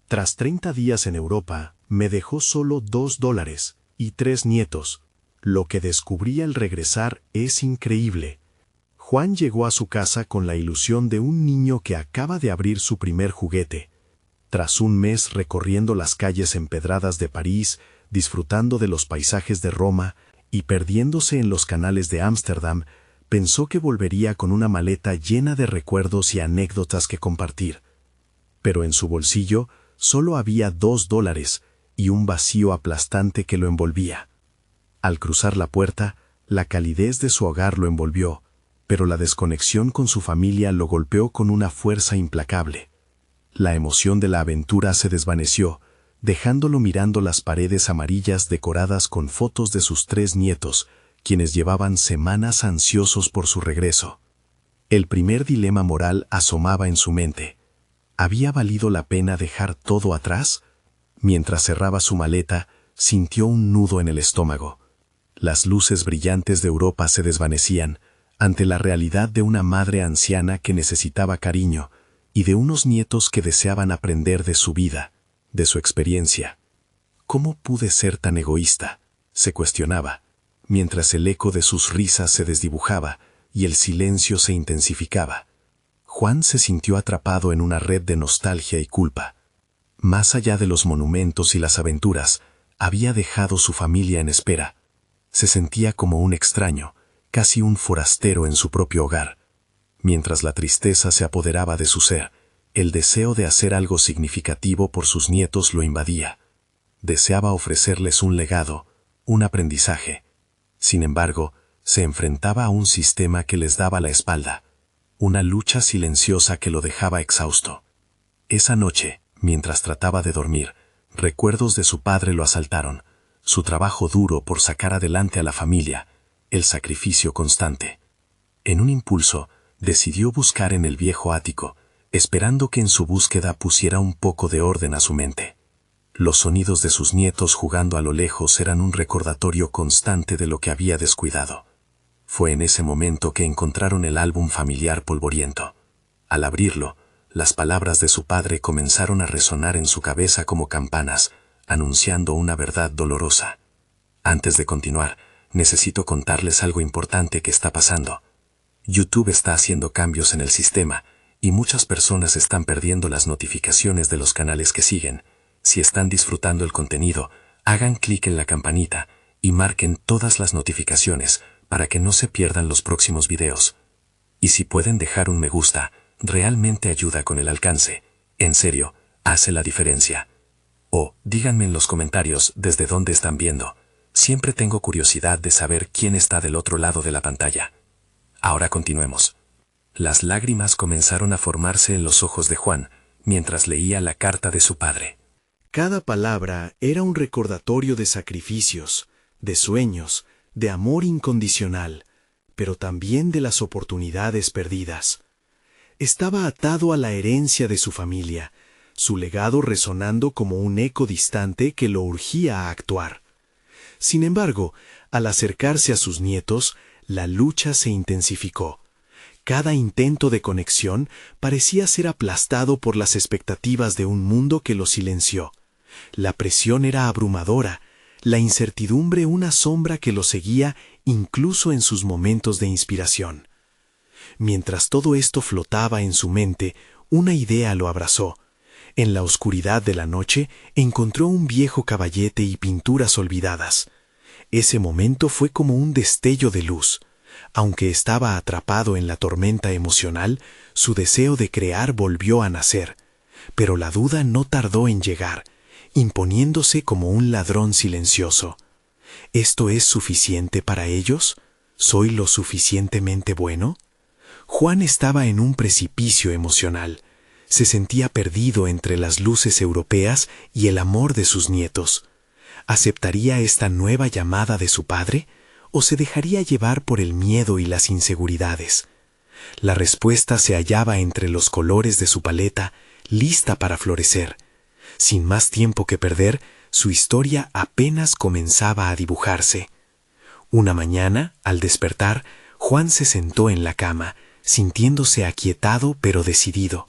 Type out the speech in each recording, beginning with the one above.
Tras 30 días en Europa, me dejó solo $2 y 3 nietos. Lo que descubrí al regresar es increíble. Juan llegó a su casa con la ilusión de un niño que acaba de abrir su primer juguete. Tras un mes recorriendo las calles empedradas de París, disfrutando de los paisajes de Roma y perdiéndose en los canales de Ámsterdam, pensó que volvería con una maleta llena de recuerdos y anécdotas que compartir. Pero en su bolsillo solo había $2 y un vacío aplastante que lo envolvía. Al cruzar la puerta, la calidez de su hogar lo envolvió, pero la desconexión con su familia lo golpeó con una fuerza implacable. La emoción de la aventura se desvaneció, dejándolo mirando las paredes amarillas decoradas con fotos de sus 3 nietos, quienes llevaban semanas ansiosos por su regreso. El primer dilema moral asomaba en su mente. ¿Había valido la pena dejar todo atrás? Mientras cerraba su maleta, sintió un nudo en el estómago. Las luces brillantes de Europa se desvanecían ante la realidad de una madre anciana que necesitaba cariño y de unos nietos que deseaban aprender de su vida, de su experiencia. ¿Cómo pude ser tan egoísta?, se cuestionaba, mientras el eco de sus risas se desdibujaba y el silencio se intensificaba. Juan se sintió atrapado en una red de nostalgia y culpa. Más allá de los monumentos y las aventuras, había dejado su familia en espera. Se sentía como un extraño, casi un forastero en su propio hogar. Mientras la tristeza se apoderaba de su ser, el deseo de hacer algo significativo por sus nietos lo invadía. Deseaba ofrecerles un legado, un aprendizaje. Sin embargo, se enfrentaba a un sistema que les daba la espalda, una lucha silenciosa que lo dejaba exhausto. Esa noche, mientras trataba de dormir, recuerdos de su padre lo asaltaron, su trabajo duro por sacar adelante a la familia, el sacrificio constante. En un impulso, decidió buscar en el viejo ático, esperando que en su búsqueda pusiera un poco de orden a su mente. Los sonidos de sus nietos jugando a lo lejos eran un recordatorio constante de lo que había descuidado. Fue en ese momento que encontraron el álbum familiar polvoriento. Al abrirlo, las palabras de su padre comenzaron a resonar en su cabeza como campanas, anunciando una verdad dolorosa. Antes de continuar, necesito contarles algo importante que está pasando. YouTube está haciendo cambios en el sistema y muchas personas están perdiendo las notificaciones de los canales que siguen. Si están disfrutando el contenido, hagan clic en la campanita y marquen todas las notificaciones para que no se pierdan los próximos videos. Y si pueden dejar un me gusta, realmente ayuda con el alcance. En serio, hace la diferencia. O díganme en los comentarios desde dónde están viendo. Siempre tengo curiosidad de saber quién está del otro lado de la pantalla. Ahora continuemos. Las lágrimas comenzaron a formarse en los ojos de Juan, mientras leía la carta de su padre. Cada palabra era un recordatorio de sacrificios, de sueños, de amor incondicional, pero también de las oportunidades perdidas. Estaba atado a la herencia de su familia, su legado resonando como un eco distante que lo urgía a actuar. Sin embargo, al acercarse a sus nietos, la lucha se intensificó. Cada intento de conexión parecía ser aplastado por las expectativas de un mundo que lo silenció. La presión era abrumadora, la incertidumbre una sombra que lo seguía incluso en sus momentos de inspiración. Mientras todo esto flotaba en su mente, una idea lo abrazó. En la oscuridad de la noche encontró un viejo caballete y pinturas olvidadas. Ese momento fue como un destello de luz. Aunque estaba atrapado en la tormenta emocional, su deseo de crear volvió a nacer. Pero la duda no tardó en llegar, imponiéndose como un ladrón silencioso. ¿Esto es suficiente para ellos? ¿Soy lo suficientemente bueno? Juan estaba en un precipicio emocional. Se sentía perdido entre las luces europeas y el amor de sus nietos. ¿Aceptaría esta nueva llamada de su padre o se dejaría llevar por el miedo y las inseguridades? La respuesta se hallaba entre los colores de su paleta, lista para florecer. Sin más tiempo que perder, su historia apenas comenzaba a dibujarse. Una mañana, al despertar, Juan se sentó en la cama, sintiéndose aquietado pero decidido.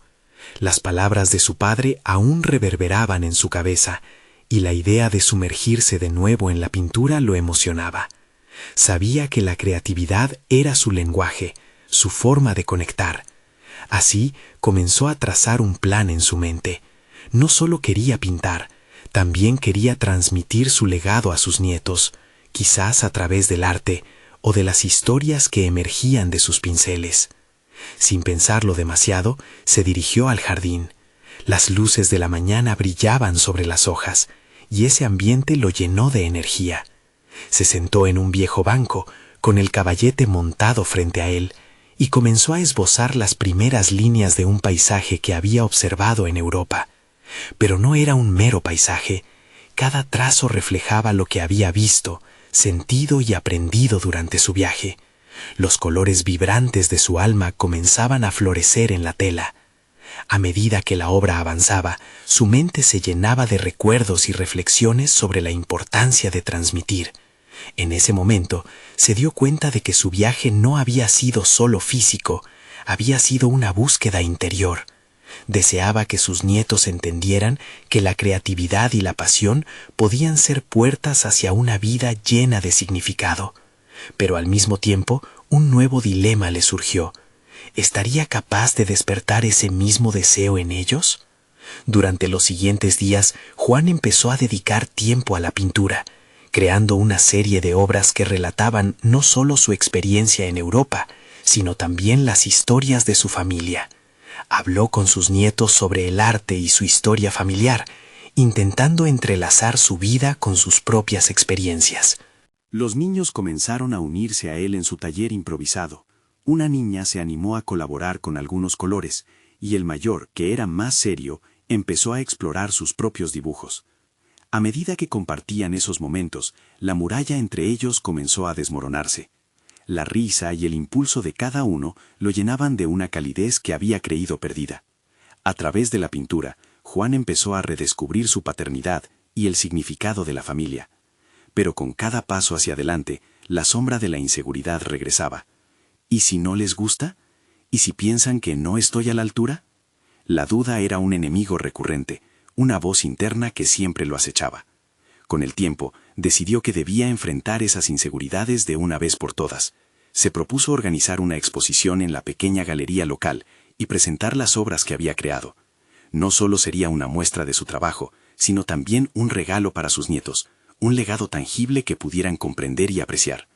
Las palabras de su padre aún reverberaban en su cabeza, y la idea de sumergirse de nuevo en la pintura lo emocionaba. Sabía que la creatividad era su lenguaje, su forma de conectar. Así comenzó a trazar un plan en su mente. No solo quería pintar, también quería transmitir su legado a sus nietos, quizás a través del arte o de las historias que emergían de sus pinceles. Sin pensarlo demasiado, se dirigió al jardín. Las luces de la mañana brillaban sobre las hojas, y ese ambiente lo llenó de energía. Se sentó en un viejo banco, con el caballete montado frente a él, y comenzó a esbozar las primeras líneas de un paisaje que había observado en Europa. Pero no era un mero paisaje. Cada trazo reflejaba lo que había visto, sentido y aprendido durante su viaje. Los colores vibrantes de su alma comenzaban a florecer en la tela. A medida que la obra avanzaba, su mente se llenaba de recuerdos y reflexiones sobre la importancia de transmitir. En ese momento, se dio cuenta de que su viaje no había sido solo físico, había sido una búsqueda interior. Deseaba que sus nietos entendieran que la creatividad y la pasión podían ser puertas hacia una vida llena de significado. Pero al mismo tiempo, un nuevo dilema le surgió. ¿Estaría capaz de despertar ese mismo deseo en ellos? Durante los siguientes días, Juan empezó a dedicar tiempo a la pintura, creando una serie de obras que relataban no solo su experiencia en Europa, sino también las historias de su familia. Habló con sus nietos sobre el arte y su historia familiar, intentando entrelazar su vida con sus propias experiencias. Los niños comenzaron a unirse a él en su taller improvisado. Una niña se animó a colaborar con algunos colores, y el mayor, que era más serio, empezó a explorar sus propios dibujos. A medida que compartían esos momentos, la muralla entre ellos comenzó a desmoronarse. La risa y el impulso de cada uno lo llenaban de una calidez que había creído perdida. A través de la pintura, Juan empezó a redescubrir su paternidad y el significado de la familia. Pero con cada paso hacia adelante, la sombra de la inseguridad regresaba. ¿Y si no les gusta? ¿Y si piensan que no estoy a la altura? La duda era un enemigo recurrente, una voz interna que siempre lo acechaba. Con el tiempo, decidió que debía enfrentar esas inseguridades de una vez por todas. Se propuso organizar una exposición en la pequeña galería local y presentar las obras que había creado. No solo sería una muestra de su trabajo, sino también un regalo para sus nietos, un legado tangible que pudieran comprender y apreciar.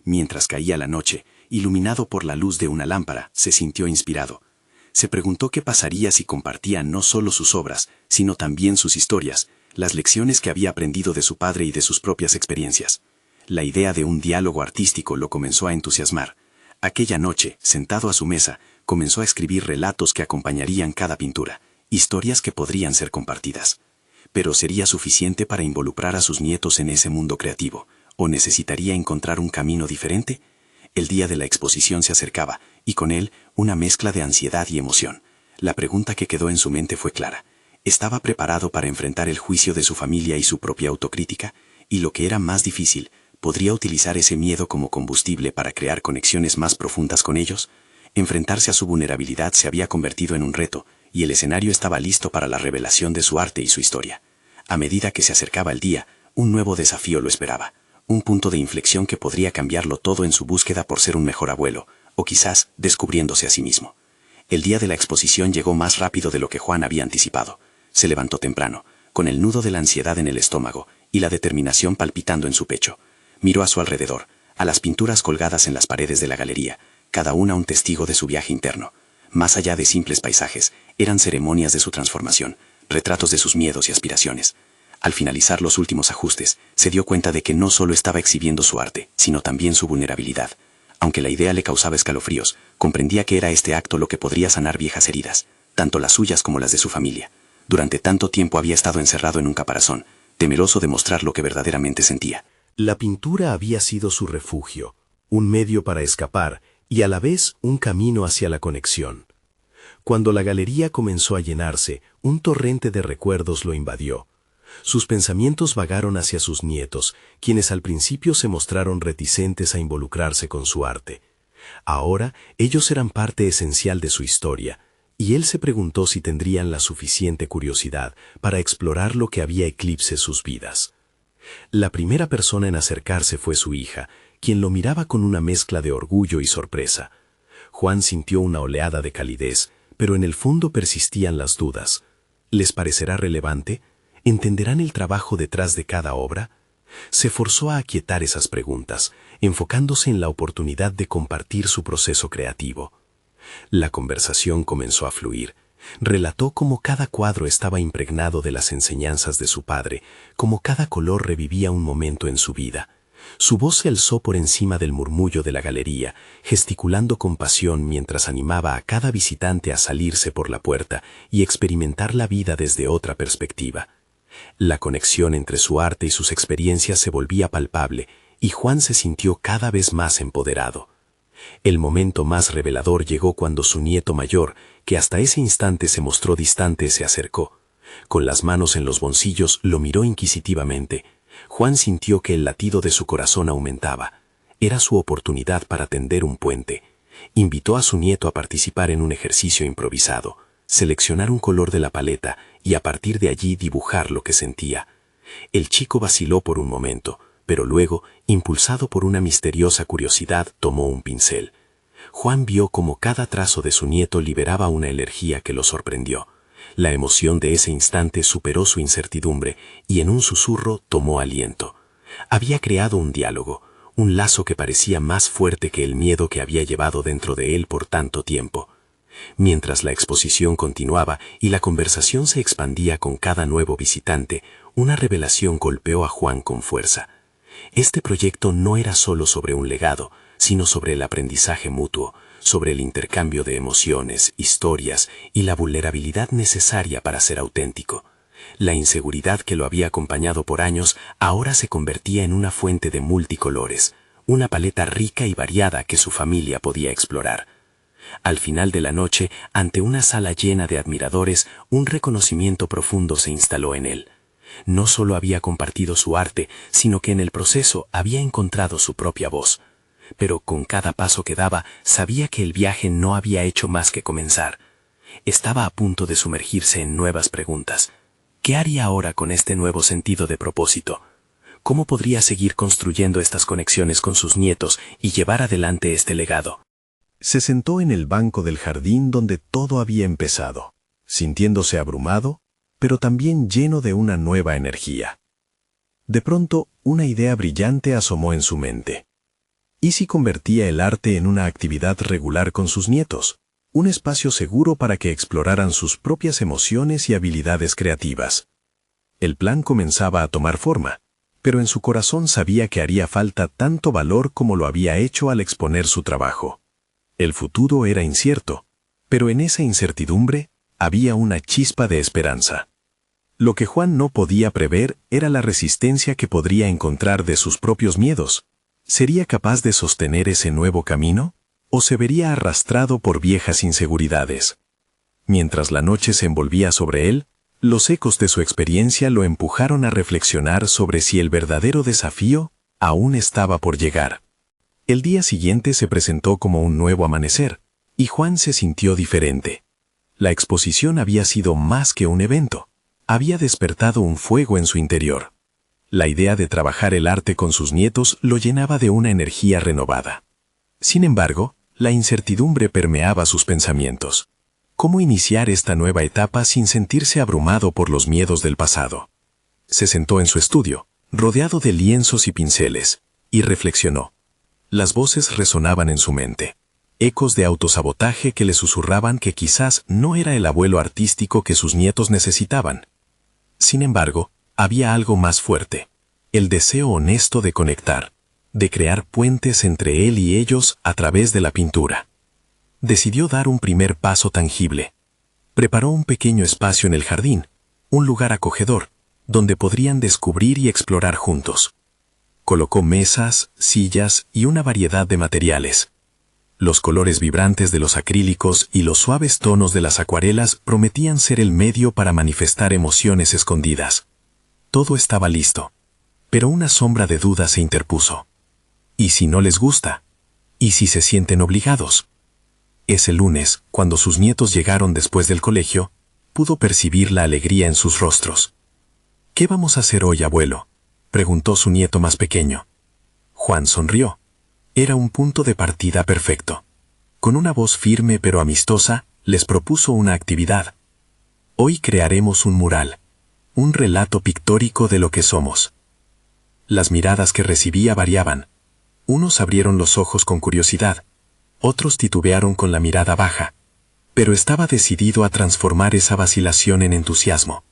Mientras caía la noche, iluminado por la luz de una lámpara, se sintió inspirado. Se preguntó qué pasaría si compartía no solo sus obras, sino también sus historias, las lecciones que había aprendido de su padre y de sus propias experiencias. La idea de un diálogo artístico lo comenzó a entusiasmar. Aquella noche, sentado a su mesa, comenzó a escribir relatos que acompañarían cada pintura, historias que podrían ser compartidas. Pero ¿sería suficiente para involucrar a sus nietos en ese mundo creativo? ¿O necesitaría encontrar un camino diferente? El día de la exposición se acercaba, y con él una mezcla de ansiedad y emoción. La pregunta que quedó en su mente fue clara. ¿Estaba preparado para enfrentar el juicio de su familia y su propia autocrítica? Y lo que era más difícil, ¿podría utilizar ese miedo como combustible para crear conexiones más profundas con ellos? Enfrentarse a su vulnerabilidad se había convertido en un reto, y el escenario estaba listo para la revelación de su arte y su historia. A medida que se acercaba el día, un nuevo desafío lo esperaba. Un punto de inflexión que podría cambiarlo todo en su búsqueda por ser un mejor abuelo, o quizás descubriéndose a sí mismo. El día de la exposición llegó más rápido de lo que Juan había anticipado. Se levantó temprano, con el nudo de la ansiedad en el estómago y la determinación palpitando en su pecho. Miró a su alrededor, a las pinturas colgadas en las paredes de la galería, cada una un testigo de su viaje interno. Más allá de simples paisajes, eran ceremonias de su transformación, retratos de sus miedos y aspiraciones. Al finalizar los últimos ajustes, se dio cuenta de que no solo estaba exhibiendo su arte, sino también su vulnerabilidad. Aunque la idea le causaba escalofríos, comprendía que era este acto lo que podría sanar viejas heridas, tanto las suyas como las de su familia. Durante tanto tiempo había estado encerrado en un caparazón, temeroso de mostrar lo que verdaderamente sentía. La pintura había sido su refugio, un medio para escapar y a la vez un camino hacia la conexión. Cuando la galería comenzó a llenarse, un torrente de recuerdos lo invadió. Sus pensamientos vagaron hacia sus nietos, quienes al principio se mostraron reticentes a involucrarse con su arte. Ahora ellos eran parte esencial de su historia, y él se preguntó si tendrían la suficiente curiosidad para explorar lo que había eclipse sus vidas. La primera persona en acercarse fue su hija, quien lo miraba con una mezcla de orgullo y sorpresa. Juan sintió una oleada de calidez, pero en el fondo persistían las dudas. ¿Les parecerá relevante? ¿Entenderán el trabajo detrás de cada obra? Se forzó a aquietar esas preguntas, enfocándose en la oportunidad de compartir su proceso creativo. La conversación comenzó a fluir. Relató cómo cada cuadro estaba impregnado de las enseñanzas de su padre, cómo cada color revivía un momento en su vida. Su voz se alzó por encima del murmullo de la galería, gesticulando con pasión mientras animaba a cada visitante a salirse por la puerta y experimentar la vida desde otra perspectiva. La conexión entre su arte y sus experiencias se volvía palpable, y Juan se sintió cada vez más empoderado. El momento más revelador llegó cuando su nieto mayor, que hasta ese instante se mostró distante, se acercó. Con las manos en los bolsillos lo miró inquisitivamente. Juan sintió que el latido de su corazón aumentaba. Era su oportunidad para tender un puente. Invitó a su nieto a participar en un ejercicio improvisado, seleccionar un color de la paleta y a partir de allí dibujar lo que sentía. El chico vaciló por un momento, pero luego, impulsado por una misteriosa curiosidad, tomó un pincel. Juan vio cómo cada trazo de su nieto liberaba una energía que lo sorprendió. La emoción de ese instante superó su incertidumbre y en un susurro tomó aliento. Había creado un diálogo, un lazo que parecía más fuerte que el miedo que había llevado dentro de él por tanto tiempo. Mientras la exposición continuaba y la conversación se expandía con cada nuevo visitante, una revelación golpeó a Juan con fuerza. Este proyecto no era solo sobre un legado, sino sobre el aprendizaje mutuo, sobre el intercambio de emociones, historias y la vulnerabilidad necesaria para ser auténtico. La inseguridad que lo había acompañado por años ahora se convertía en una fuente de multicolores, una paleta rica y variada que su familia podía explorar. Al final de la noche, ante una sala llena de admiradores, un reconocimiento profundo se instaló en él. No solo había compartido su arte, sino que en el proceso había encontrado su propia voz. Pero con cada paso que daba, sabía que el viaje no había hecho más que comenzar. Estaba a punto de sumergirse en nuevas preguntas. ¿Qué haría ahora con este nuevo sentido de propósito? ¿Cómo podría seguir construyendo estas conexiones con sus nietos y llevar adelante este legado? Se sentó en el banco del jardín donde todo había empezado, sintiéndose abrumado, pero también lleno de una nueva energía. De pronto, una idea brillante asomó en su mente. ¿Y si convertía el arte en una actividad regular con sus nietos? Un espacio seguro para que exploraran sus propias emociones y habilidades creativas. El plan comenzaba a tomar forma, pero en su corazón sabía que haría falta tanto valor como lo había hecho al exponer su trabajo. El futuro era incierto, pero en esa incertidumbre había una chispa de esperanza. Lo que Juan no podía prever era la resistencia que podría encontrar de sus propios miedos. ¿Sería capaz de sostener ese nuevo camino? ¿O se vería arrastrado por viejas inseguridades? Mientras la noche se envolvía sobre él, los ecos de su experiencia lo empujaron a reflexionar sobre si el verdadero desafío aún estaba por llegar. El día siguiente se presentó como un nuevo amanecer, y Juan se sintió diferente. La exposición había sido más que un evento. Había despertado un fuego en su interior. La idea de trabajar el arte con sus nietos lo llenaba de una energía renovada. Sin embargo, la incertidumbre permeaba sus pensamientos. ¿Cómo iniciar esta nueva etapa sin sentirse abrumado por los miedos del pasado? Se sentó en su estudio, rodeado de lienzos y pinceles, y reflexionó. Las voces resonaban en su mente. Ecos de autosabotaje que le susurraban que quizás no era el abuelo artístico que sus nietos necesitaban. Sin embargo, había algo más fuerte. El deseo honesto de conectar, de crear puentes entre él y ellos a través de la pintura. Decidió dar un primer paso tangible. Preparó un pequeño espacio en el jardín, un lugar acogedor, donde podrían descubrir y explorar juntos. Colocó mesas, sillas y una variedad de materiales. Los colores vibrantes de los acrílicos y los suaves tonos de las acuarelas prometían ser el medio para manifestar emociones escondidas. Todo estaba listo, pero una sombra de duda se interpuso. ¿Y si no les gusta? ¿Y si se sienten obligados? Ese lunes, cuando sus nietos llegaron después del colegio, pudo percibir la alegría en sus rostros. «¿Qué vamos a hacer hoy, abuelo?», preguntó su nieto más pequeño. Juan sonrió. Era un punto de partida perfecto. Con una voz firme pero amistosa, les propuso una actividad. «Hoy crearemos un mural, un relato pictórico de lo que somos». Las miradas que recibía variaban. Unos abrieron los ojos con curiosidad, otros titubearon con la mirada baja, pero estaba decidido a transformar esa vacilación en entusiasmo.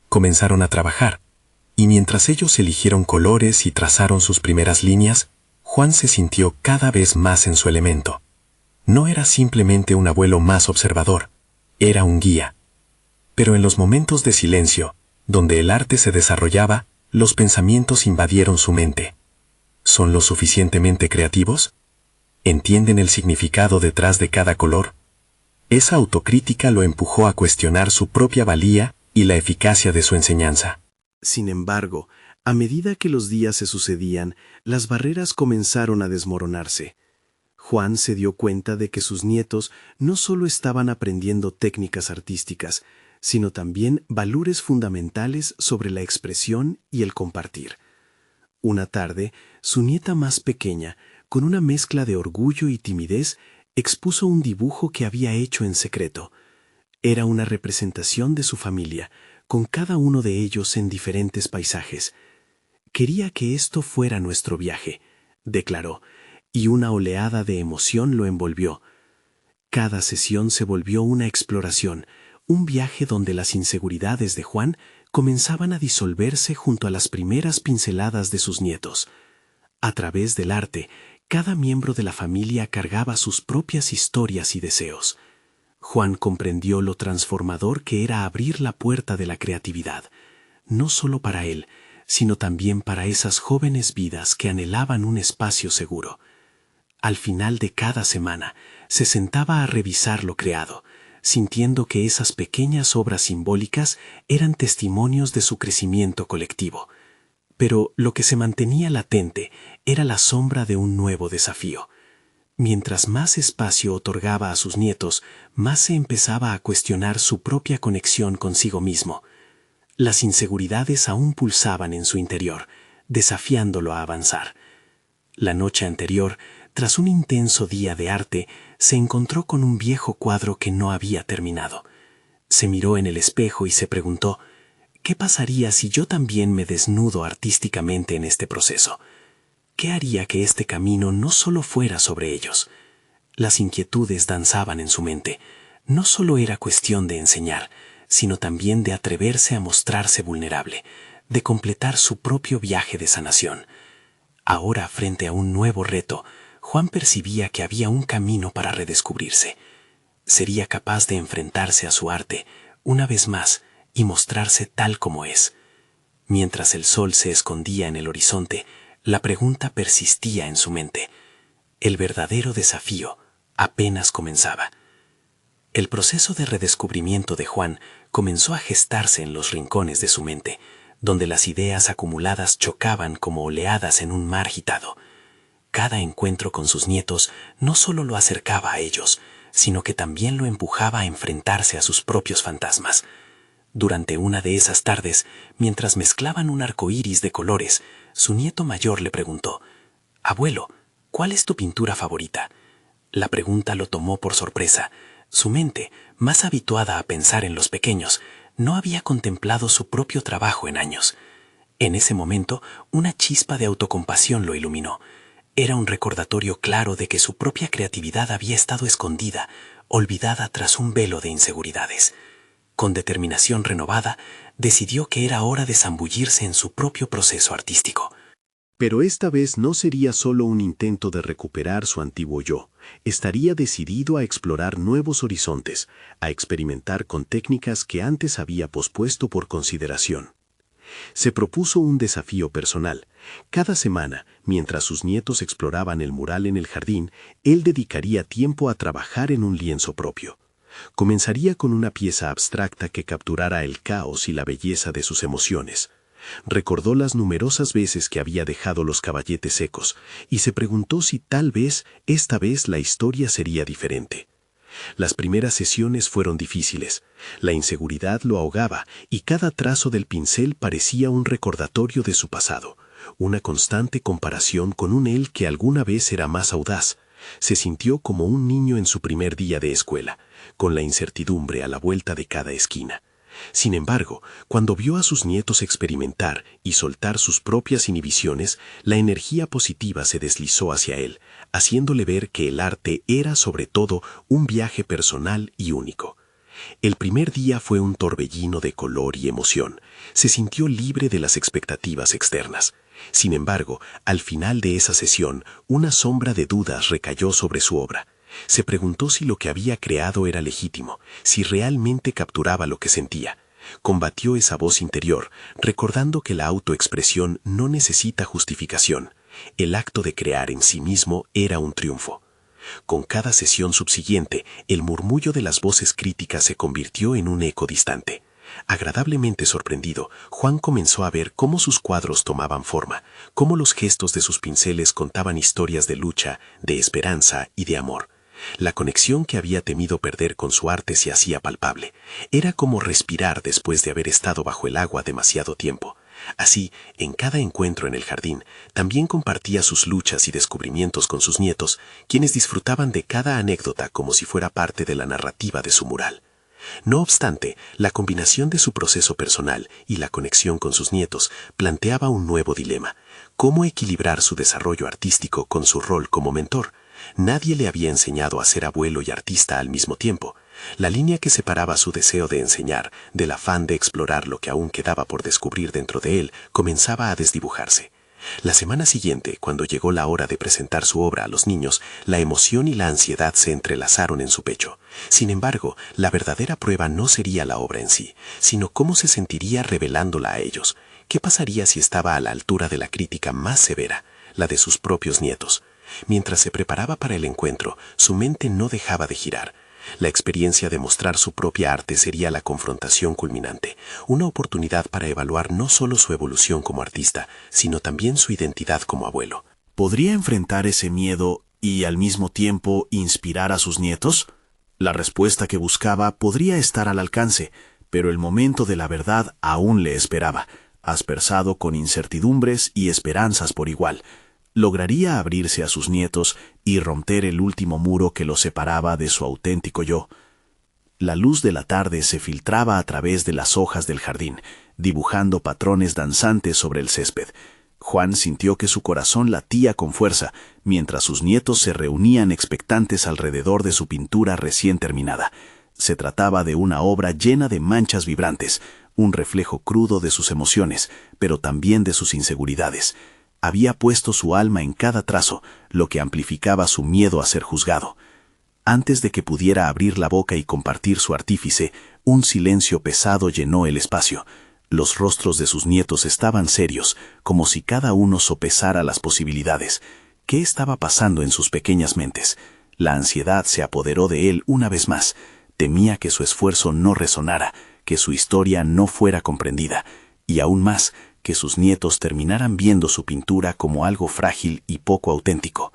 Comenzaron a trabajar, y mientras ellos eligieron colores y trazaron sus primeras líneas, Juan se sintió cada vez más en su elemento. No era simplemente un abuelo más observador, era un guía. Pero en los momentos de silencio, donde el arte se desarrollaba, los pensamientos invadieron su mente. ¿Son lo suficientemente creativos? ¿Entienden el significado detrás de cada color? Esa autocrítica lo empujó a cuestionar su propia valía y la eficacia de su enseñanza. Sin embargo, a medida que los días se sucedían, las barreras comenzaron a desmoronarse. Juan se dio cuenta de que sus nietos no solo estaban aprendiendo técnicas artísticas, sino también valores fundamentales sobre la expresión y el compartir. Una tarde, su nieta más pequeña, con una mezcla de orgullo y timidez, expuso un dibujo que había hecho en secreto. Era una representación de su familia, con cada uno de ellos en diferentes paisajes. «Quería que esto fuera nuestro viaje», declaró, y una oleada de emoción lo envolvió. Cada sesión se volvió una exploración, un viaje donde las inseguridades de Juan comenzaban a disolverse junto a las primeras pinceladas de sus nietos. A través del arte, cada miembro de la familia cargaba sus propias historias y deseos. Juan comprendió lo transformador que era abrir la puerta de la creatividad, no solo para él, sino también para esas jóvenes vidas que anhelaban un espacio seguro. Al final de cada semana, se sentaba a revisar lo creado, sintiendo que esas pequeñas obras simbólicas eran testimonios de su crecimiento colectivo. Pero lo que se mantenía latente era la sombra de un nuevo desafío. Mientras más espacio otorgaba a sus nietos, más se empezaba a cuestionar su propia conexión consigo mismo. Las inseguridades aún pulsaban en su interior, desafiándolo a avanzar. La noche anterior, tras un intenso día de arte, se encontró con un viejo cuadro que no había terminado. Se miró en el espejo y se preguntó, ¿qué pasaría si yo también me desnudo artísticamente en este proceso? ¿Qué haría que este camino no solo fuera sobre ellos? Las inquietudes danzaban en su mente. No solo era cuestión de enseñar, sino también de atreverse a mostrarse vulnerable, de completar su propio viaje de sanación. Ahora, frente a un nuevo reto, Juan percibía que había un camino para redescubrirse. Sería capaz de enfrentarse a su arte, una vez más, y mostrarse tal como es. Mientras el sol se escondía en el horizonte, la pregunta persistía en su mente. El verdadero desafío apenas comenzaba. El proceso de redescubrimiento de Juan comenzó a gestarse en los rincones de su mente, donde las ideas acumuladas chocaban como oleadas en un mar agitado. Cada encuentro con sus nietos no solo lo acercaba a ellos, sino que también lo empujaba a enfrentarse a sus propios fantasmas. Durante una de esas tardes, mientras mezclaban un arco iris de colores, su nieto mayor le preguntó, «Abuelo, ¿cuál es tu pintura favorita?». La pregunta lo tomó por sorpresa. Su mente, más habituada a pensar en los pequeños, no había contemplado su propio trabajo en años. En ese momento, una chispa de autocompasión lo iluminó. Era un recordatorio claro de que su propia creatividad había estado escondida, olvidada tras un velo de inseguridades. Con determinación renovada, decidió que era hora de zambullirse en su propio proceso artístico. Pero esta vez no sería solo un intento de recuperar su antiguo yo. Estaría decidido a explorar nuevos horizontes, a experimentar con técnicas que antes había pospuesto por consideración. Se propuso un desafío personal. Cada semana, mientras sus nietos exploraban el mural en el jardín, él dedicaría tiempo a trabajar en un lienzo propio. Comenzaría con una pieza abstracta que capturara el caos y la belleza de sus emociones. Recordó las numerosas veces que había dejado los caballetes secos y se preguntó si tal vez esta vez la historia sería diferente. Las primeras sesiones fueron difíciles. La inseguridad lo ahogaba y cada trazo del pincel parecía un recordatorio de su pasado, una constante comparación con un él que alguna vez era más audaz. Se sintió como un niño en su primer día de escuela, con la incertidumbre a la vuelta de cada esquina. Sin embargo, cuando vio a sus nietos experimentar y soltar sus propias inhibiciones, la energía positiva se deslizó hacia él, haciéndole ver que el arte era sobre todo un viaje personal y único. El primer día fue un torbellino de color y emoción. Se sintió libre de las expectativas externas. Sin embargo, al final de esa sesión, una sombra de dudas recayó sobre su obra. Se preguntó si lo que había creado era legítimo, si realmente capturaba lo que sentía. Combatió esa voz interior, recordando que la autoexpresión no necesita justificación. El acto de crear en sí mismo era un triunfo. Con cada sesión subsiguiente, el murmullo de las voces críticas se convirtió en un eco distante. Agradablemente sorprendido, Juan comenzó a ver cómo sus cuadros tomaban forma, cómo los gestos de sus pinceles contaban historias de lucha, de esperanza y de amor. La conexión que había temido perder con su arte se hacía palpable. Era como respirar después de haber estado bajo el agua demasiado tiempo. Así, en cada encuentro en el jardín, también compartía sus luchas y descubrimientos con sus nietos, quienes disfrutaban de cada anécdota como si fuera parte de la narrativa de su mural. No obstante, la combinación de su proceso personal y la conexión con sus nietos planteaba un nuevo dilema: ¿cómo equilibrar su desarrollo artístico con su rol como mentor? Nadie le había enseñado a ser abuelo y artista al mismo tiempo. La línea que separaba su deseo de enseñar del afán de explorar lo que aún quedaba por descubrir dentro de él comenzaba a desdibujarse. La semana siguiente, cuando llegó la hora de presentar su obra a los niños, la emoción y la ansiedad se entrelazaron en su pecho. Sin embargo, la verdadera prueba no sería la obra en sí, sino cómo se sentiría revelándola a ellos. ¿Qué pasaría si estaba a la altura de la crítica más severa, la de sus propios nietos? Mientras se preparaba para el encuentro, su mente no dejaba de girar. La experiencia de mostrar su propia arte sería la confrontación culminante, una oportunidad para evaluar no solo su evolución como artista, sino también su identidad como abuelo. ¿Podría enfrentar ese miedo y al mismo tiempo inspirar a sus nietos? La respuesta que buscaba podría estar al alcance, pero el momento de la verdad aún le esperaba, aspersado con incertidumbres y esperanzas por igual. ¿Lograría abrirse a sus nietos y romper el último muro que los separaba de su auténtico yo? La luz de la tarde se filtraba a través de las hojas del jardín, dibujando patrones danzantes sobre el césped. Juan sintió que su corazón latía con fuerza, mientras sus nietos se reunían expectantes alrededor de su pintura recién terminada. Se trataba de una obra llena de manchas vibrantes, un reflejo crudo de sus emociones, pero también de sus inseguridades. Había puesto su alma en cada trazo, lo que amplificaba su miedo a ser juzgado. Antes de que pudiera abrir la boca y compartir su artífice, un silencio pesado llenó el espacio. Los rostros de sus nietos estaban serios, como si cada uno sopesara las posibilidades. ¿Qué estaba pasando en sus pequeñas mentes? La ansiedad se apoderó de él una vez más. Temía que su esfuerzo no resonara, que su historia no fuera comprendida, y aún más, que sus nietos terminaran viendo su pintura como algo frágil y poco auténtico.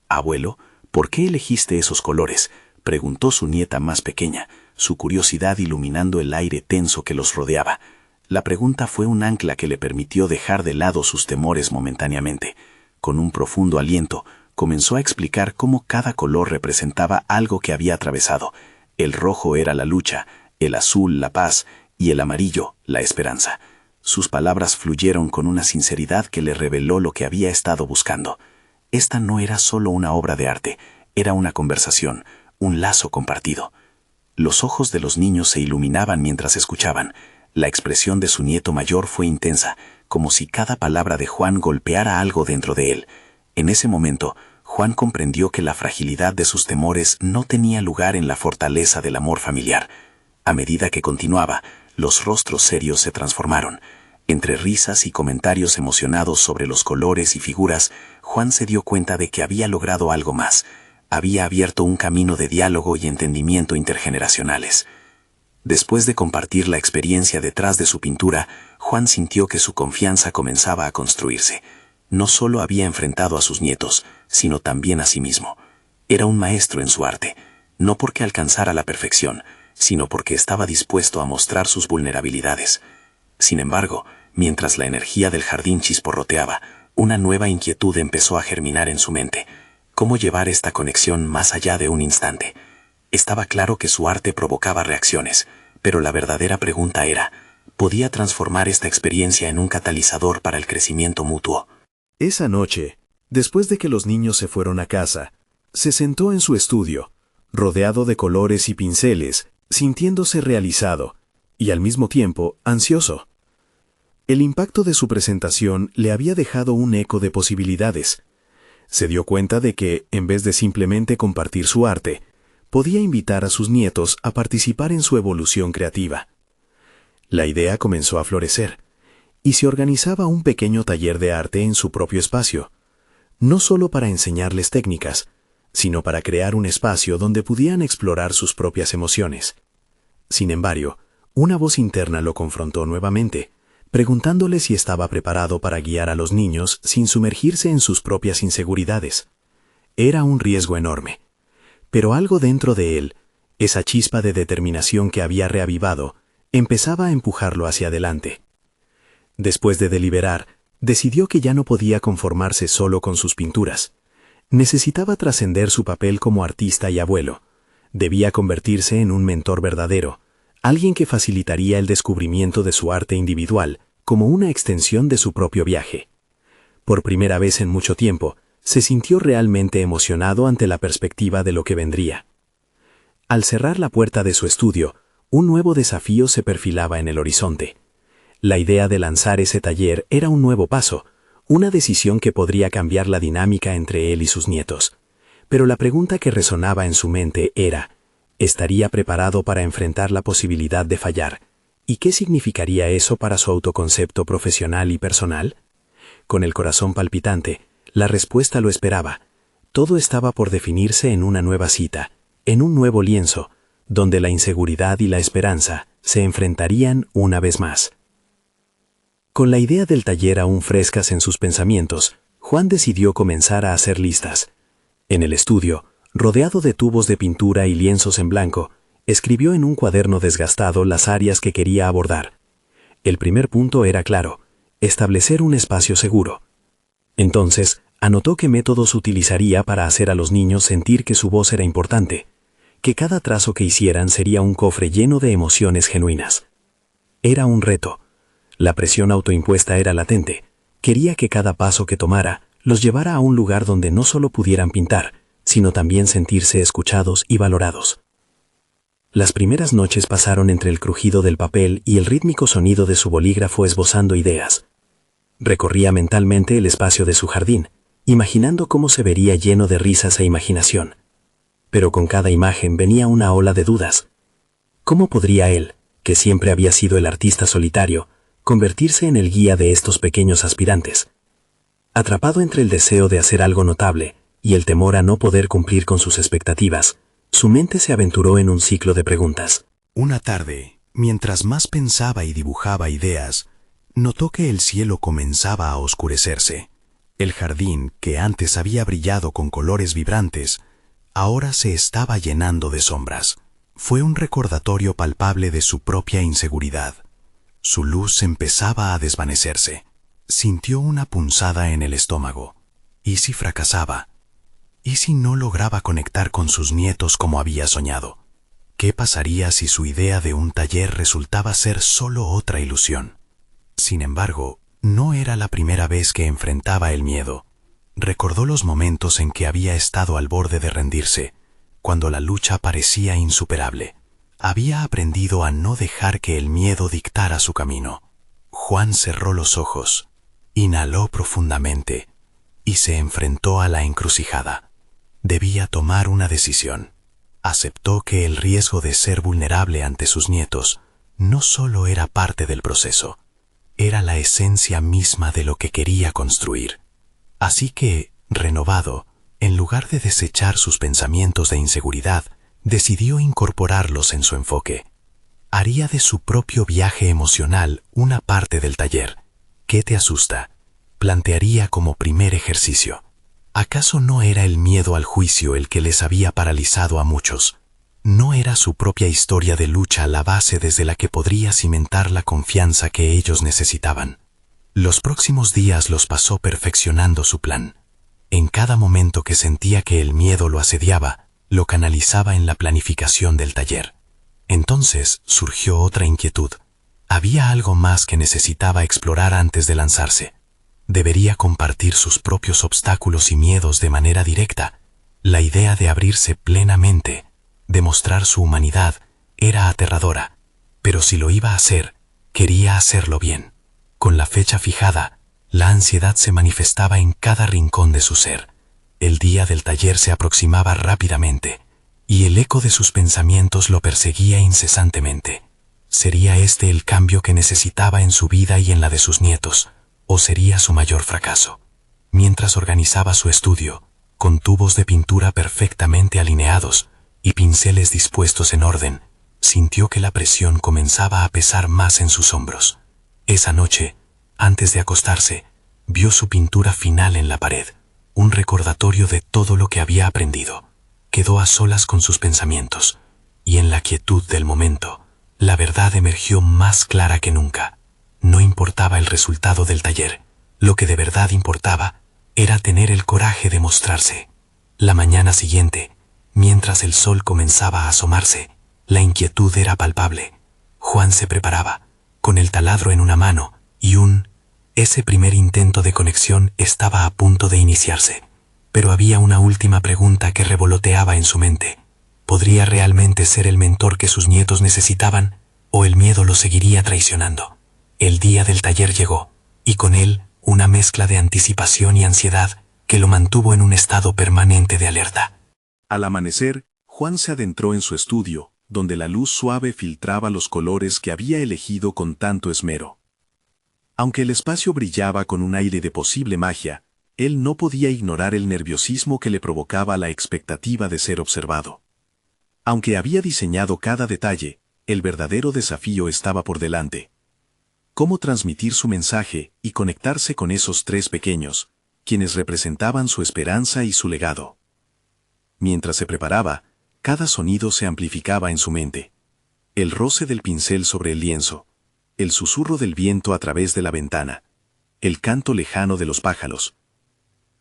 «Abuelo, ¿por qué elegiste esos colores?», preguntó su nieta más pequeña, su curiosidad iluminando el aire tenso que los rodeaba. La pregunta fue un ancla que le permitió dejar de lado sus temores momentáneamente. Con un profundo aliento, comenzó a explicar cómo cada color representaba algo que había atravesado. El rojo era la lucha, el azul la paz y el amarillo la esperanza. Sus palabras fluyeron con una sinceridad que le reveló lo que había estado buscando. Esta no era solo una obra de arte, era una conversación, un lazo compartido. Los ojos de los niños se iluminaban mientras escuchaban. La expresión de su nieto mayor fue intensa, como si cada palabra de Juan golpeara algo dentro de él. En ese momento, Juan comprendió que la fragilidad de sus temores no tenía lugar en la fortaleza del amor familiar. A medida que continuaba, los rostros serios se transformaron. Entre risas y comentarios emocionados sobre los colores y figuras, Juan se dio cuenta de que había logrado algo más. Había abierto un camino de diálogo y entendimiento intergeneracionales. Después de compartir la experiencia detrás de su pintura, Juan sintió que su confianza comenzaba a construirse. No solo había enfrentado a sus nietos, sino también a sí mismo. Era un maestro en su arte, no porque alcanzara la perfección, sino porque estaba dispuesto a mostrar sus vulnerabilidades. Sin embargo, mientras la energía del jardín chisporroteaba, una nueva inquietud empezó a germinar en su mente. ¿Cómo llevar esta conexión más allá de un instante? Estaba claro que su arte provocaba reacciones, pero la verdadera pregunta era, ¿podía transformar esta experiencia en un catalizador para el crecimiento mutuo? Esa noche, después de que los niños se fueron a casa, se sentó en su estudio, rodeado de colores y pinceles, sintiéndose realizado y al mismo tiempo ansioso. El impacto de su presentación le había dejado un eco de posibilidades. Se dio cuenta de que, en vez de simplemente compartir su arte, podía invitar a sus nietos a participar en su evolución creativa. La idea comenzó a florecer, y se organizaba un pequeño taller de arte en su propio espacio, no solo para enseñarles técnicas, sino para crear un espacio donde pudieran explorar sus propias emociones. Sin embargo, una voz interna lo confrontó nuevamente, preguntándole si estaba preparado para guiar a los niños sin sumergirse en sus propias inseguridades. Era un riesgo enorme, pero algo dentro de él, esa chispa de determinación que había reavivado, empezaba a empujarlo hacia adelante. Después de deliberar, decidió que ya no podía conformarse solo con sus pinturas. Necesitaba trascender su papel como artista y abuelo. Debía convertirse en un mentor verdadero, alguien que facilitaría el descubrimiento de su arte individual como una extensión de su propio viaje. Por primera vez en mucho tiempo, se sintió realmente emocionado ante la perspectiva de lo que vendría. Al cerrar la puerta de su estudio, un nuevo desafío se perfilaba en el horizonte. La idea de lanzar ese taller era un nuevo paso, una decisión que podría cambiar la dinámica entre él y sus nietos. Pero la pregunta que resonaba en su mente era, ¿estaría preparado para enfrentar la posibilidad de fallar? ¿Y qué significaría eso para su autoconcepto profesional y personal? Con el corazón palpitante, la respuesta lo esperaba. Todo estaba por definirse en una nueva cita, en un nuevo lienzo, donde la inseguridad y la esperanza se enfrentarían una vez más. Con la idea del taller aún frescas en sus pensamientos, Juan decidió comenzar a hacer listas. En el estudio, rodeado de tubos de pintura y lienzos en blanco, escribió en un cuaderno desgastado las áreas que quería abordar. El primer punto era claro: establecer un espacio seguro. Entonces, anotó qué métodos utilizaría para hacer a los niños sentir que su voz era importante, que cada trazo que hicieran sería un cofre lleno de emociones genuinas. Era un reto. La presión autoimpuesta era latente. Quería que cada paso que tomara los llevara a un lugar donde no solo pudieran pintar, sino también sentirse escuchados y valorados. Las primeras noches pasaron entre el crujido del papel y el rítmico sonido de su bolígrafo esbozando ideas. Recorría mentalmente el espacio de su jardín, imaginando cómo se vería lleno de risas e imaginación. Pero con cada imagen venía una ola de dudas. ¿Cómo podría él, que siempre había sido el artista solitario, convertirse en el guía de estos pequeños aspirantes? Atrapado entre el deseo de hacer algo notable y el temor a no poder cumplir con sus expectativas, su mente se aventuró en un ciclo de preguntas. Una tarde, mientras más pensaba y dibujaba ideas, notó que el cielo comenzaba a oscurecerse. El jardín, que antes había brillado con colores vibrantes, ahora se estaba llenando de sombras. Fue un recordatorio palpable de su propia inseguridad. Su luz empezaba a desvanecerse. Sintió una punzada en el estómago. ¿Y si fracasaba? ¿Y si no lograba conectar con sus nietos como había soñado? ¿Qué pasaría si su idea de un taller resultaba ser solo otra ilusión? Sin embargo, no era la primera vez que enfrentaba el miedo. Recordó los momentos en que había estado al borde de rendirse, cuando la lucha parecía insuperable. Había aprendido a no dejar que el miedo dictara su camino. Juan cerró los ojos, inhaló profundamente y se enfrentó a la encrucijada. Debía tomar una decisión. Aceptó que el riesgo de ser vulnerable ante sus nietos no solo era parte del proceso, era la esencia misma de lo que quería construir. Así que, renovado, en lugar de desechar sus pensamientos de inseguridad, decidió incorporarlos en su enfoque. Haría de su propio viaje emocional una parte del taller. ¿Qué te asusta? Plantearía como primer ejercicio. ¿Acaso no era el miedo al juicio el que les había paralizado a muchos? ¿No era su propia historia de lucha la base desde la que podría cimentar la confianza que ellos necesitaban? Los próximos días los pasó perfeccionando su plan. En cada momento que sentía que el miedo lo asediaba, lo canalizaba en la planificación del taller. Entonces surgió otra inquietud. Había algo más que necesitaba explorar antes de lanzarse. Debería compartir sus propios obstáculos y miedos de manera directa. La idea de abrirse plenamente, de mostrar su humanidad, era aterradora. Pero si lo iba a hacer, quería hacerlo bien. Con la fecha fijada, la ansiedad se manifestaba en cada rincón de su ser. El día del taller se aproximaba rápidamente, y el eco de sus pensamientos lo perseguía incesantemente. ¿Sería este el cambio que necesitaba en su vida y en la de sus nietos, o sería su mayor fracaso? Mientras organizaba su estudio, con tubos de pintura perfectamente alineados y pinceles dispuestos en orden, sintió que la presión comenzaba a pesar más en sus hombros. Esa noche, antes de acostarse, vio su pintura final en la pared, un recordatorio de todo lo que había aprendido. Quedó a solas con sus pensamientos, y en la quietud del momento, la verdad emergió más clara que nunca. No importaba el resultado del taller, lo que de verdad importaba era tener el coraje de mostrarse. La mañana siguiente, mientras el sol comenzaba a asomarse, la inquietud era palpable. Juan se preparaba, con el taladro en una mano, y ese primer intento de conexión estaba a punto de iniciarse. Pero había una última pregunta que revoloteaba en su mente. ¿Podría realmente ser el mentor que sus nietos necesitaban, o el miedo los seguiría traicionando? El día del taller llegó, y con él una mezcla de anticipación y ansiedad que lo mantuvo en un estado permanente de alerta. Al amanecer, Juan se adentró en su estudio, donde la luz suave filtraba los colores que había elegido con tanto esmero. Aunque el espacio brillaba con un aire de posible magia, él no podía ignorar el nerviosismo que le provocaba la expectativa de ser observado. Aunque había diseñado cada detalle, el verdadero desafío estaba por delante. ¿Cómo transmitir su mensaje y conectarse con esos tres pequeños, quienes representaban su esperanza y su legado? Mientras se preparaba, cada sonido se amplificaba en su mente. El roce del pincel sobre el lienzo, el susurro del viento a través de la ventana, el canto lejano de los pájaros.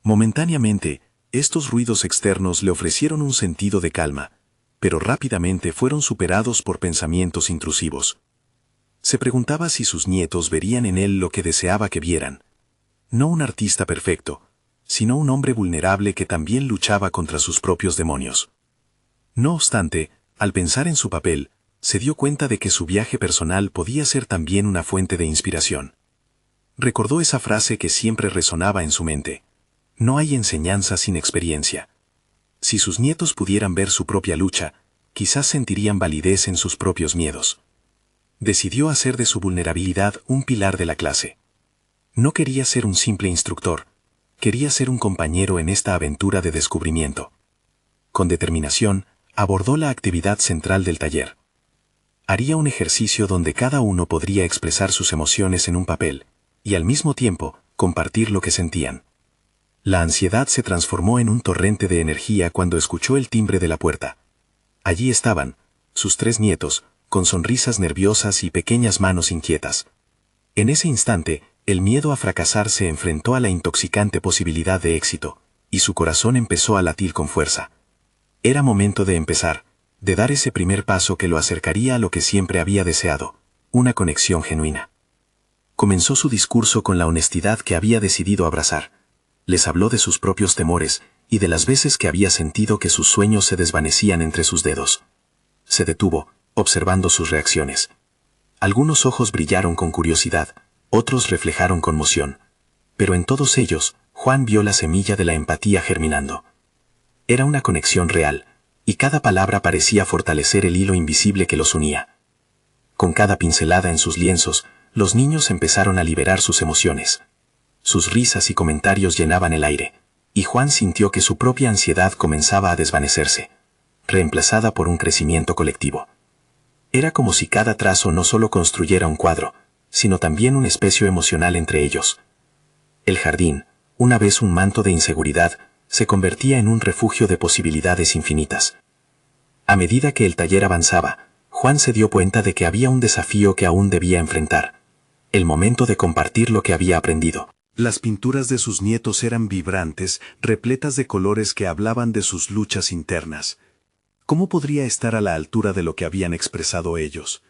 Momentáneamente, estos ruidos externos le ofrecieron un sentido de calma, pero rápidamente fueron superados por pensamientos intrusivos. Se preguntaba si sus nietos verían en él lo que deseaba que vieran. No un artista perfecto, sino un hombre vulnerable que también luchaba contra sus propios demonios. No obstante, al pensar en su papel, se dio cuenta de que su viaje personal podía ser también una fuente de inspiración. Recordó esa frase que siempre resonaba en su mente: no hay enseñanza sin experiencia. Si sus nietos pudieran ver su propia lucha, quizás sentirían validez en sus propios miedos. Decidió hacer de su vulnerabilidad un pilar de la clase. No quería ser un simple instructor, quería ser un compañero en esta aventura de descubrimiento. Con determinación, abordó la actividad central del taller. Haría un ejercicio donde cada uno podría expresar sus emociones en un papel, y al mismo tiempo, compartir lo que sentían. La ansiedad se transformó en un torrente de energía cuando escuchó el timbre de la puerta. Allí estaban, sus tres nietos, con sonrisas nerviosas y pequeñas manos inquietas. En ese instante, el miedo a fracasar se enfrentó a la intoxicante posibilidad de éxito, y su corazón empezó a latir con fuerza. Era momento de empezar, de dar ese primer paso que lo acercaría a lo que siempre había deseado, una conexión genuina. Comenzó su discurso con la honestidad que había decidido abrazar. Les habló de sus propios temores y de las veces que había sentido que sus sueños se desvanecían entre sus dedos. Se detuvo, observando sus reacciones. Algunos ojos brillaron con curiosidad, otros reflejaron conmoción. Pero en todos ellos, Juan vio la semilla de la empatía germinando. Era una conexión real, y cada palabra parecía fortalecer el hilo invisible que los unía. Con cada pincelada en sus lienzos, los niños empezaron a liberar sus emociones. Sus risas y comentarios llenaban el aire, y Juan sintió que su propia ansiedad comenzaba a desvanecerse, reemplazada por un crecimiento colectivo. Era como si cada trazo no solo construyera un cuadro, sino también un espejo emocional entre ellos. El jardín, una vez un manto de inseguridad, se convertía en un refugio de posibilidades infinitas. A medida que el taller avanzaba, Juan se dio cuenta de que había un desafío que aún debía enfrentar: el momento de compartir lo que había aprendido. Las pinturas de sus nietos eran vibrantes, repletas de colores que hablaban de sus luchas internas. ¿Cómo podría estar a la altura de lo que habían expresado ellos?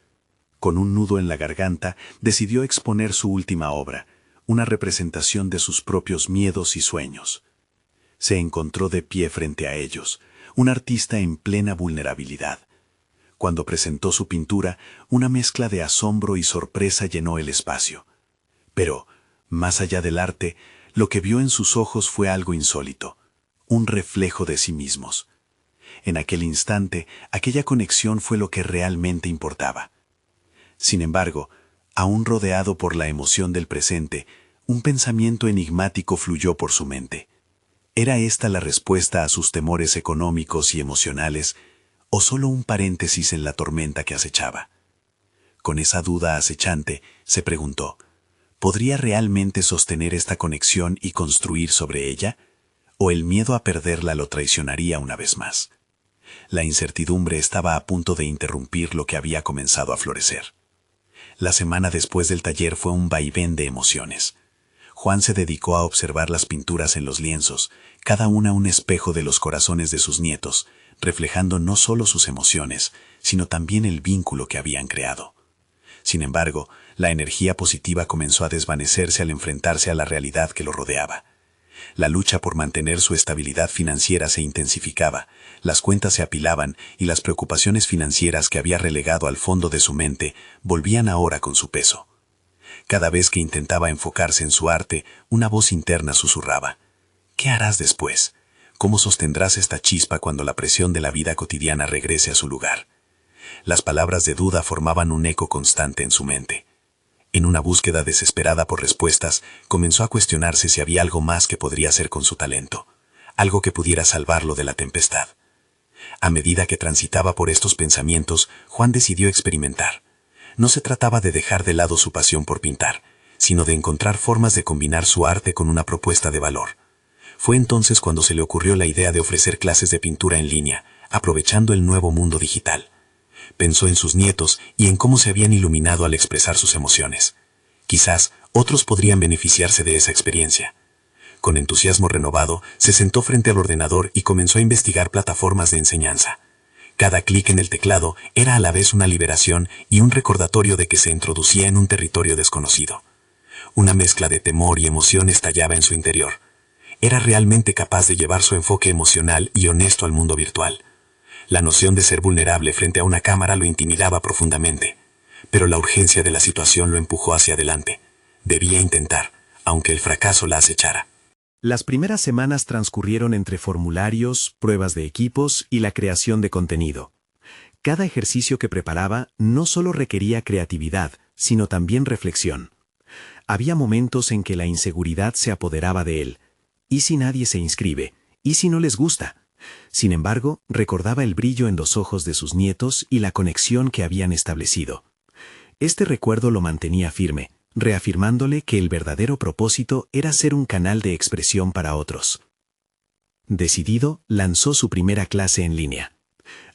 Con un nudo en la garganta, decidió exponer su última obra, una representación de sus propios miedos y sueños. Se encontró de pie frente a ellos, un artista en plena vulnerabilidad. Cuando presentó su pintura, una mezcla de asombro y sorpresa llenó el espacio. Pero, más allá del arte, lo que vio en sus ojos fue algo insólito, un reflejo de sí mismos. En aquel instante, aquella conexión fue lo que realmente importaba. Sin embargo, aún rodeado por la emoción del presente, un pensamiento enigmático fluyó por su mente. ¿Era esta la respuesta a sus temores económicos y emocionales, o solo un paréntesis en la tormenta que acechaba? Con esa duda acechante, se preguntó: ¿podría realmente sostener esta conexión y construir sobre ella? ¿O el miedo a perderla lo traicionaría una vez más? La incertidumbre estaba a punto de interrumpir lo que había comenzado a florecer. La semana después del taller fue un vaivén de emociones. Juan se dedicó a observar las pinturas en los lienzos, cada una un espejo de los corazones de sus nietos, reflejando no solo sus emociones, sino también el vínculo que habían creado. Sin embargo, la energía positiva comenzó a desvanecerse al enfrentarse a la realidad que lo rodeaba. La lucha por mantener su estabilidad financiera se intensificaba, las cuentas se apilaban y las preocupaciones financieras que había relegado al fondo de su mente volvían ahora con su peso. Cada vez que intentaba enfocarse en su arte, una voz interna susurraba: ¿qué harás después? ¿Cómo sostendrás esta chispa cuando la presión de la vida cotidiana regrese a su lugar? Las palabras de duda formaban un eco constante en su mente. En una búsqueda desesperada por respuestas, comenzó a cuestionarse si había algo más que podría hacer con su talento, algo que pudiera salvarlo de la tempestad. A medida que transitaba por estos pensamientos, Juan decidió experimentar. No se trataba de dejar de lado su pasión por pintar, sino de encontrar formas de combinar su arte con una propuesta de valor. Fue entonces cuando se le ocurrió la idea de ofrecer clases de pintura en línea, aprovechando el nuevo mundo digital. Pensó en sus nietos y en cómo se habían iluminado al expresar sus emociones. Quizás otros podrían beneficiarse de esa experiencia. Con entusiasmo renovado, se sentó frente al ordenador y comenzó a investigar plataformas de enseñanza. Cada clic en el teclado era a la vez una liberación y un recordatorio de que se introducía en un territorio desconocido. Una mezcla de temor y emoción estallaba en su interior. Era realmente capaz de llevar su enfoque emocional y honesto al mundo virtual. La noción de ser vulnerable frente a una cámara lo intimidaba profundamente, pero la urgencia de la situación lo empujó hacia adelante. Debía intentar, aunque el fracaso la acechara. Las primeras semanas transcurrieron entre formularios, pruebas de equipos y la creación de contenido. Cada ejercicio que preparaba no solo requería creatividad, sino también reflexión. Había momentos en que la inseguridad se apoderaba de él. ¿Y si nadie se inscribe? ¿Y si no les gusta? Sin embargo, recordaba el brillo en los ojos de sus nietos y la conexión que habían establecido. Este recuerdo lo mantenía firme, reafirmándole que el verdadero propósito era ser un canal de expresión para otros. Decidido, lanzó su primera clase en línea.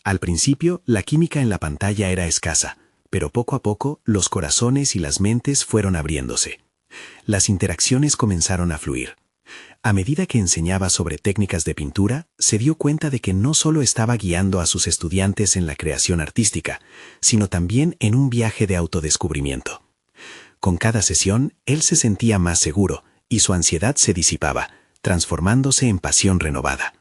Al principio, la química en la pantalla era escasa, pero poco a poco los corazones y las mentes fueron abriéndose. Las interacciones comenzaron a fluir. A medida que enseñaba sobre técnicas de pintura, se dio cuenta de que no solo estaba guiando a sus estudiantes en la creación artística, sino también en un viaje de autodescubrimiento. Con cada sesión, él se sentía más seguro y su ansiedad se disipaba, transformándose en pasión renovada.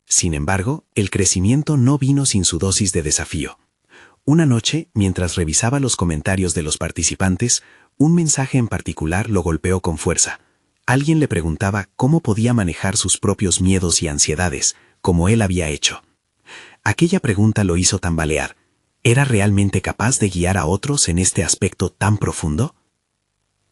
Sin embargo, el crecimiento no vino sin su dosis de desafío. Una noche, mientras revisaba los comentarios de los participantes, un mensaje en particular lo golpeó con fuerza. Alguien le preguntaba cómo podía manejar sus propios miedos y ansiedades, como él había hecho. Aquella pregunta lo hizo tambalear. ¿Era realmente capaz de guiar a otros en este aspecto tan profundo?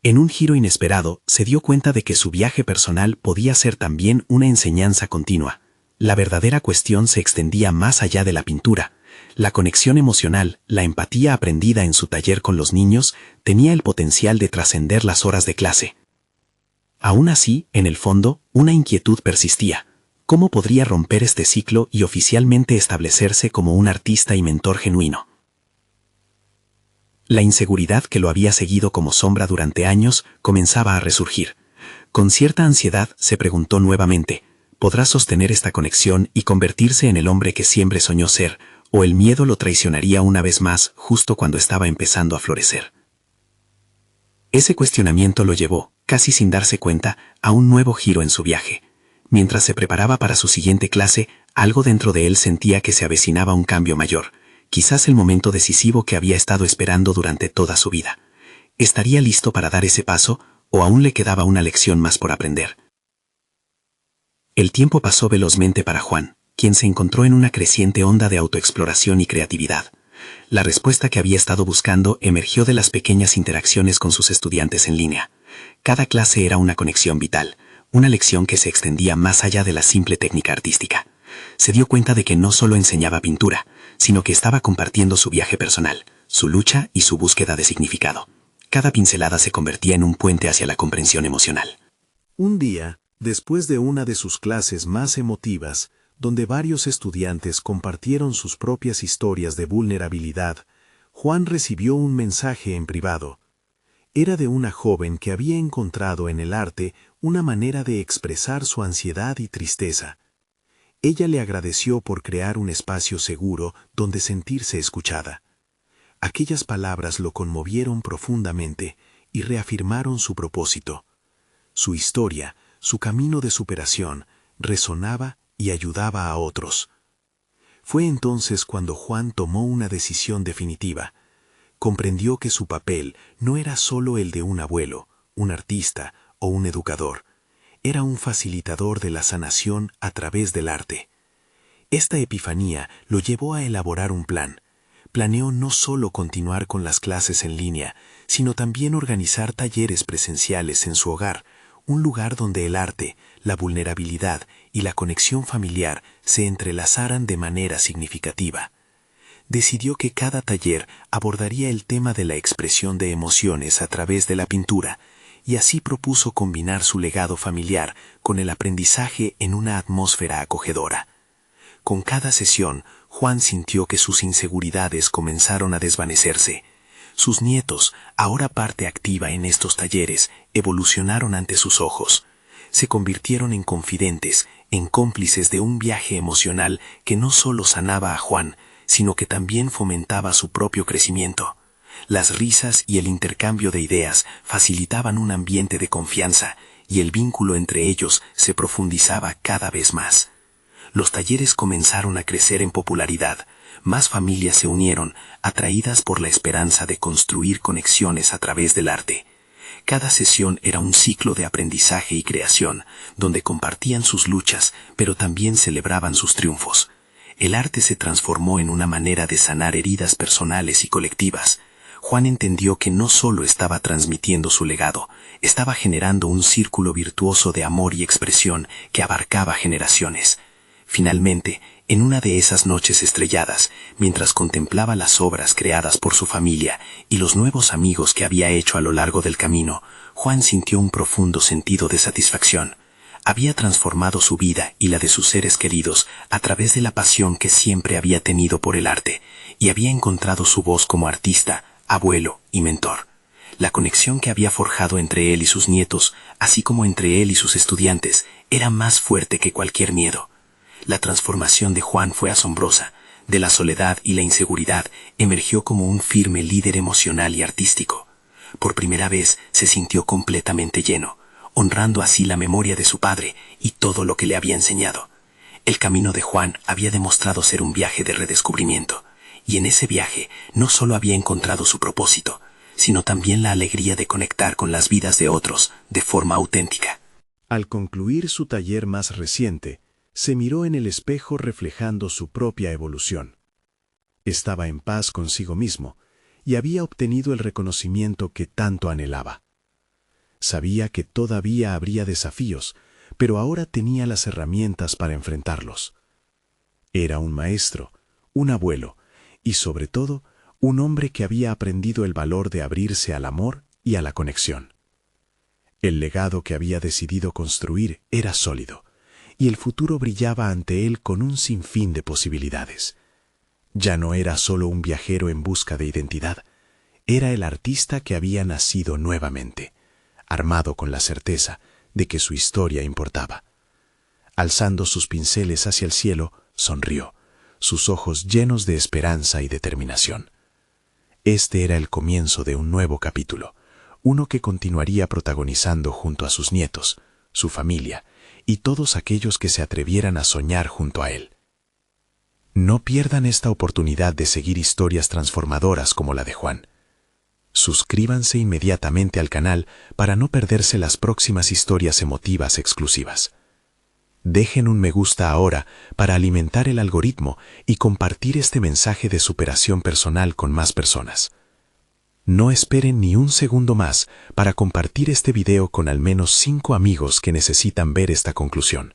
En un giro inesperado, se dio cuenta de que su viaje personal podía ser también una enseñanza continua. La verdadera cuestión se extendía más allá de la pintura. La conexión emocional, la empatía aprendida en su taller con los niños, tenía el potencial de trascender las horas de clase. Aún así, en el fondo, una inquietud persistía. ¿Cómo podría romper este ciclo y oficialmente establecerse como un artista y mentor genuino? La inseguridad que lo había seguido como sombra durante años comenzaba a resurgir. Con cierta ansiedad se preguntó nuevamente, ¿podrá sostener esta conexión y convertirse en el hombre que siempre soñó ser, o el miedo lo traicionaría una vez más justo cuando estaba empezando a florecer? Ese cuestionamiento lo llevó, casi sin darse cuenta, a un nuevo giro en su viaje. Mientras se preparaba para su siguiente clase, algo dentro de él sentía que se avecinaba un cambio mayor, quizás el momento decisivo que había estado esperando durante toda su vida. ¿Estaría listo para dar ese paso, o aún le quedaba una lección más por aprender? El tiempo pasó velozmente para Juan, quien se encontró en una creciente onda de autoexploración y creatividad. La respuesta que había estado buscando emergió de las pequeñas interacciones con sus estudiantes en línea. Cada clase era una conexión vital, una lección que se extendía más allá de la simple técnica artística. Se dio cuenta de que no solo enseñaba pintura, sino que estaba compartiendo su viaje personal, su lucha y su búsqueda de significado. Cada pincelada se convertía en un puente hacia la comprensión emocional. Un día, después de una de sus clases más emotivas, donde varios estudiantes compartieron sus propias historias de vulnerabilidad, Juan recibió un mensaje en privado. Era de una joven que había encontrado en el arte una manera de expresar su ansiedad y tristeza. Ella le agradeció por crear un espacio seguro donde sentirse escuchada. Aquellas palabras lo conmovieron profundamente y reafirmaron su propósito. Su historia, su camino de superación, resonaba y ayudaba a otros. Fue entonces cuando Juan tomó una decisión definitiva. Comprendió que su papel no era solo el de un abuelo, un artista o un educador. Era un facilitador de la sanación a través del arte. Esta epifanía lo llevó a elaborar un plan. Planeó no solo continuar con las clases en línea, sino también organizar talleres presenciales en su hogar, un lugar donde el arte, la vulnerabilidad y la conexión familiar se entrelazaran de manera significativa. Decidió que cada taller abordaría el tema de la expresión de emociones a través de la pintura, y así propuso combinar su legado familiar con el aprendizaje en una atmósfera acogedora. Con cada sesión, Juan sintió que sus inseguridades comenzaron a desvanecerse. Sus nietos, ahora parte activa en estos talleres, evolucionaron ante sus ojos. Se convirtieron en confidentes, en cómplices de un viaje emocional que no solo sanaba a Juan, sino que también fomentaba su propio crecimiento. Las risas y el intercambio de ideas facilitaban un ambiente de confianza, y el vínculo entre ellos se profundizaba cada vez más. Los talleres comenzaron a crecer en popularidad, más familias se unieron, atraídas por la esperanza de construir conexiones a través del arte. Cada sesión era un ciclo de aprendizaje y creación, donde compartían sus luchas, pero también celebraban sus triunfos. El arte se transformó en una manera de sanar heridas personales y colectivas. Juan entendió que no solo estaba transmitiendo su legado, estaba generando un círculo virtuoso de amor y expresión que abarcaba generaciones. Finalmente, en una de esas noches estrelladas, mientras contemplaba las obras creadas por su familia y los nuevos amigos que había hecho a lo largo del camino, Juan sintió un profundo sentido de satisfacción. Había transformado su vida y la de sus seres queridos a través de la pasión que siempre había tenido por el arte, y había encontrado su voz como artista, abuelo y mentor. La conexión que había forjado entre él y sus nietos, así como entre él y sus estudiantes, era más fuerte que cualquier miedo. La transformación de Juan fue asombrosa. De la soledad y la inseguridad emergió como un firme líder emocional y artístico. Por primera vez se sintió completamente lleno, honrando así la memoria de su padre y todo lo que le había enseñado. El camino de Juan había demostrado ser un viaje de redescubrimiento, y en ese viaje no solo había encontrado su propósito, sino también la alegría de conectar con las vidas de otros de forma auténtica. Al concluir su taller más reciente, se miró en el espejo reflejando su propia evolución. Estaba en paz consigo mismo y había obtenido el reconocimiento que tanto anhelaba. Sabía que todavía habría desafíos, pero ahora tenía las herramientas para enfrentarlos. Era un maestro, un abuelo, y sobre todo, un hombre que había aprendido el valor de abrirse al amor y a la conexión. El legado que había decidido construir era sólido, y el futuro brillaba ante él con un sinfín de posibilidades. Ya no era solo un viajero en busca de identidad, era el artista que había nacido nuevamente, armado con la certeza de que su historia importaba. Alzando sus pinceles hacia el cielo, sonrió, sus ojos llenos de esperanza y determinación. Este era el comienzo de un nuevo capítulo, uno que continuaría protagonizando junto a sus nietos, su familia y todos aquellos que se atrevieran a soñar junto a él. No pierdan esta oportunidad de seguir historias transformadoras como la de Juan. Suscríbanse inmediatamente al canal para no perderse las próximas historias emotivas exclusivas. Dejen un me gusta ahora para alimentar el algoritmo y compartir este mensaje de superación personal con más personas. No esperen ni un segundo más para compartir este video con al menos 5 amigos que necesitan ver esta conclusión.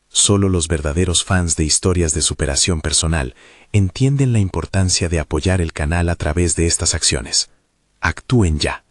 Solo los verdaderos fans de historias de superación personal entienden la importancia de apoyar el canal a través de estas acciones. Actúen ya.